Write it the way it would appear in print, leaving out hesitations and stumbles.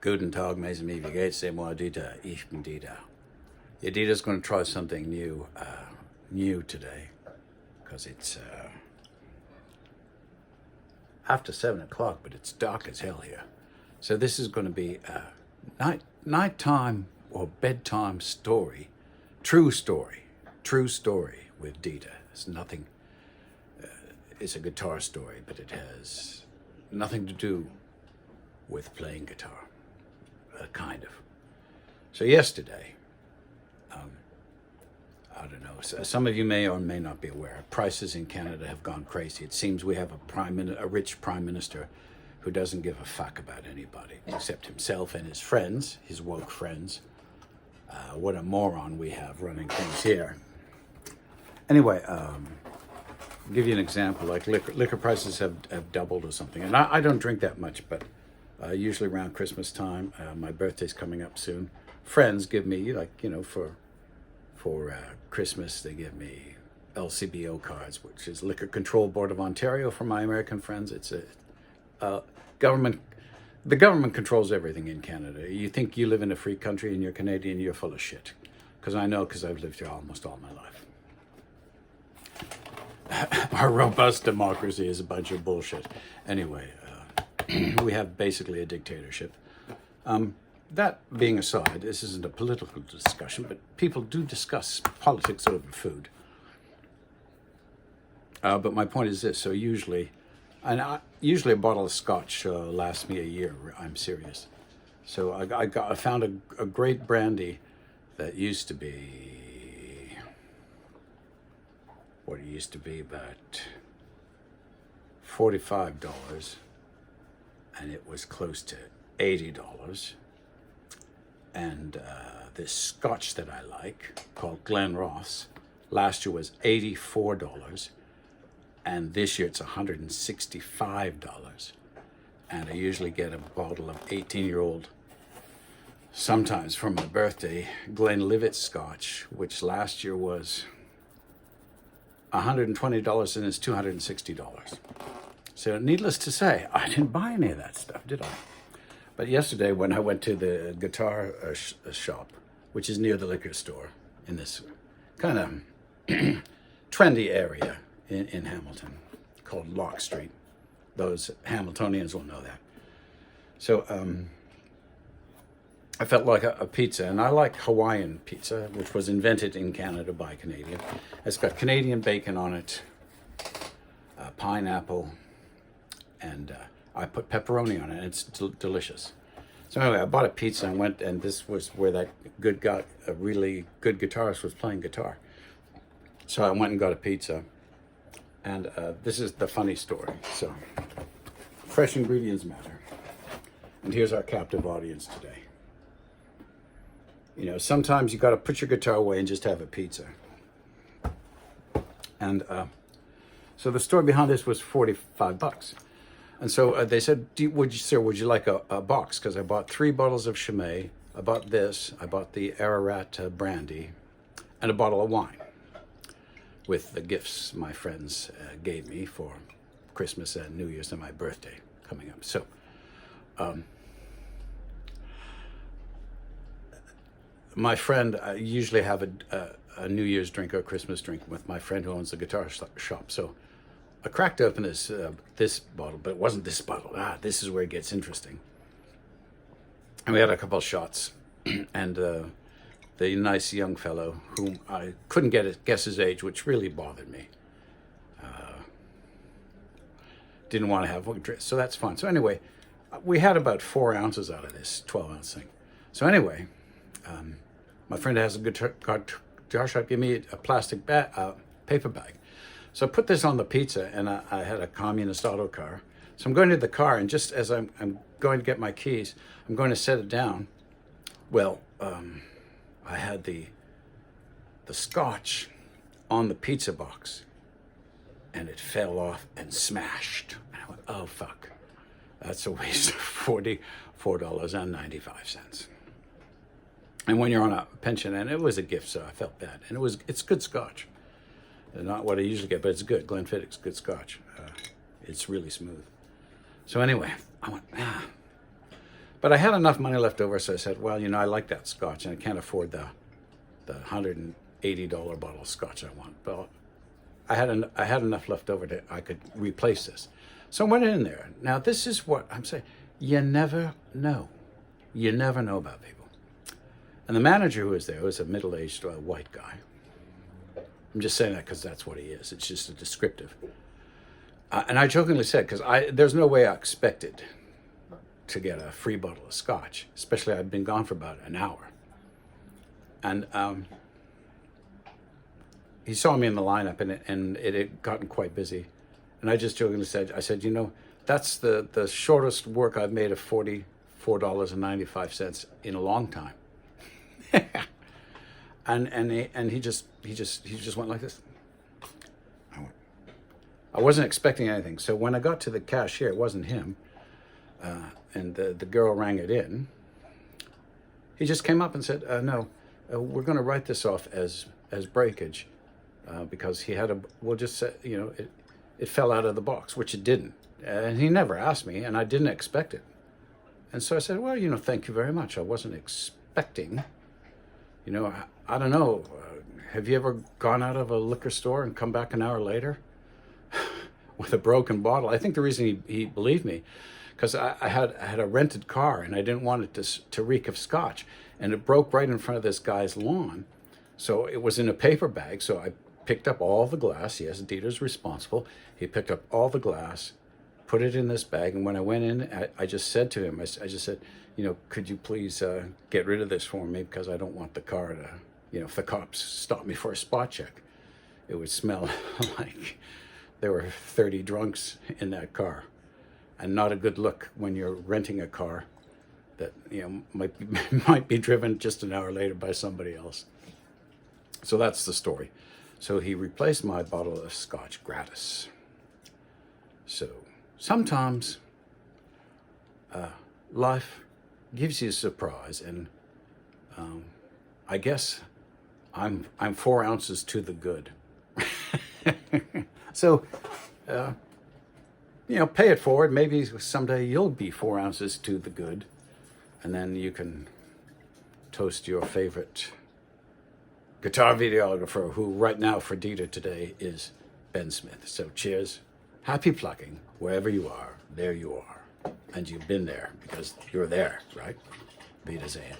Guten Tag, mes amis, wie geht's? C'est moi, Dieter. Ich bin Dieter. Yeah, Dieter's going to try something new today, because it's after 7 o'clock, but it's dark as hell here. So this is going to be a nighttime or bedtime story, true story with Dieter. It's nothing. It's a guitar story, but it has nothing to do with playing guitar, kind of. So yesterday, I don't know, some of you may or may not be aware, prices in Canada have gone crazy. It seems we have a rich prime minister who doesn't give a fuck about anybody except himself and his friends, his woke friends. What a moron we have running things here. Anyway, I'll give you an example. Like liquor prices have doubled or something. And I don't drink that much, but usually around Christmas time, my birthday's coming up soon. Friends give me, like, you know, for Christmas, they give me LCBO cards, which is Liquor Control Board of Ontario for my American friends. It's a government. The government controls everything in Canada. You think you live in a free country and you're Canadian, you're full of shit. Because I know, because I've lived here almost all my life. Our robust democracy is a bunch of bullshit. Anyway, we have basically a dictatorship. That being aside, this isn't a political discussion, but people do discuss politics over food. But my point is this: so usually a bottle of scotch lasts me a year. I'm serious. So I found a great brandy that used to be about $45, and it was close to $80. And this scotch that I like, called Glen Ross, last year was $84, and this year it's $165. And I usually get a bottle of 18-year-old, sometimes for my birthday, Glenlivet Scotch, which last year was $120 and it's $260. So needless to say, I didn't buy any of that stuff, did I? But yesterday, when I went to the guitar shop, which is near the liquor store in this kind of trendy area in Hamilton called Lock Street. Those Hamiltonians will know that. So I felt like a pizza, and I like Hawaiian pizza, which was invented in Canada by a Canadian. It's got Canadian bacon on it, pineapple, and I put pepperoni on it, and it's delicious. So anyway, I bought a pizza and went, and this was where that a really good guitarist was playing guitar. So I went and got a pizza, and this is the funny story. So, fresh ingredients matter. And here's our captive audience today. You know, sometimes you got to put your guitar away and just have a pizza. And so the story behind this was $45. And so they said, would you like a box? Because I bought 3 bottles of Chimay. I bought this. I bought the Ararat brandy and a bottle of wine with the gifts my friends gave me for Christmas and New Year's and my birthday coming up. So my friend, I usually have a New Year's drink or a Christmas drink with my friend who owns the guitar shop. So I cracked open this bottle, but it wasn't this bottle. This is where it gets interesting. And we had a couple of shots, and the nice young fellow, whom I couldn't guess his age, which really bothered me, didn't want to have one drink, so that's fine. So anyway, we had about 4 ounces out of this 12-ounce thing. So anyway, my friend has a guitar shop give me a plastic paper bag. So I put this on the pizza, and I had a communist auto car. So I'm going to the car, and just as I'm going to get my keys, I'm going to set it down. Well, I had the scotch on the pizza box, and it fell off and smashed. And I went, oh, fuck. That's a waste of $44.95. And when you're on a pension, and it was a gift, so I felt bad. And it's good scotch. Not what I usually get, but it's good. Glenfiddich's good scotch. It's really smooth. So anyway, I went, But I had enough money left over, so I said, well, I like that scotch, and I can't afford the $180 bottle of scotch I want. But I had enough left over that I could replace this. So I went in there. Now, this is what I'm saying. You never know. You never know about people. And the manager who was there was a middle-aged white guy. I'm just saying that because that's what he is. It's just a descriptive. And I jokingly said, because there's no way I expected to get a free bottle of scotch, especially I'd been gone for about an hour. And he saw me in the lineup, and it had gotten quite busy. And I just jokingly said, that's the shortest work I've made of $44.95 in a long time. and he just went like this. I wasn't expecting anything. So when I got to the cashier, it wasn't him, and the girl rang it in. He just came up and said, "No, we're going to write this off as breakage because we'll just say, it fell out of the box," which it didn't. And he never asked me, and I didn't expect it. And so I said, "Well, thank you very much. I wasn't expecting, I don't know. Have you ever gone out of a liquor store and come back an hour later with a broken bottle?" I think the reason he believed me, because I had a rented car, and I didn't want it to reek of scotch, and it broke right in front of this guy's lawn. So it was in a paper bag. So I picked up all the glass. Yes, Dieter's responsible. He picked up all the glass, put it in this bag, and when I went in, I just said to him, I just said, could you please get rid of this for me, because I don't want the car to, if the cops stop me for a spot check, it would smell like there were 30 drunks in that car, and not a good look when you're renting a car that might be driven just an hour later by somebody else. So that's the story. So he replaced my bottle of scotch gratis. So sometimes life gives you a surprise, and I guess I'm 4 ounces to the good. So, pay it forward. Maybe someday you'll be 4 ounces to the good, and then you can toast your favorite guitar videographer, who right now for Dieter today is Ben Smith. So cheers. Happy plucking. Wherever you are, there you are. And you've been there because you're there, right? Wiedersehen.